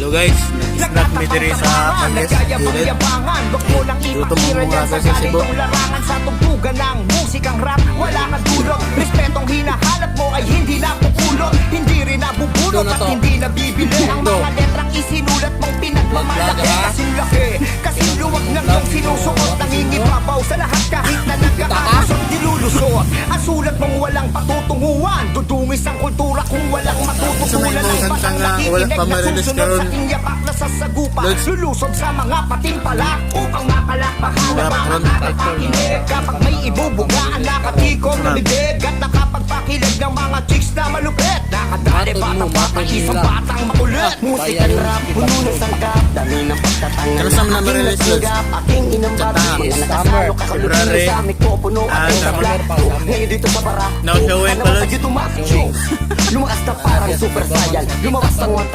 Hello guys, nag-snap mi diri sa Pandes. Gutom mo mga sa Cebu. Larangan sa tugtugan ng musikang rap, wala kang tulog. Respetong hinahanap mo ay hindi napupulot, hindi rin nabubulot at hindi nabibili. Ang mga letrang isinulat mong pinagmamalaki, kasing laki, kasing luwag ng iyong sinusuot. Nangingibabaw sa lahat kahit na nagkakausap nilulusot. Ang sulat mong walang patutunguhan, dudungis ang kultura kung walang matututulan. Ang batang nakikinig na susunod sa kinyapak na sasagupa, lulusot sa mga patimpalak upang makalakpakan ang mga nakakakinig. Kapag may ibubugaan, nakatikom na bibig at nakapagpakilig ng mga chicks na malupit. Nakadali batang batang isang batang makulit. Musika rap, puno ng sangkap, dami ng pagtatanggal. Kalusam na ma-release yun. Aking inambari, mga nakasalo kakulutin sa aming ko, puno aking kaplato. Ngayon dito sa bara, Now showing pala. lumakas na parang super saiyan. Lumabas ang mga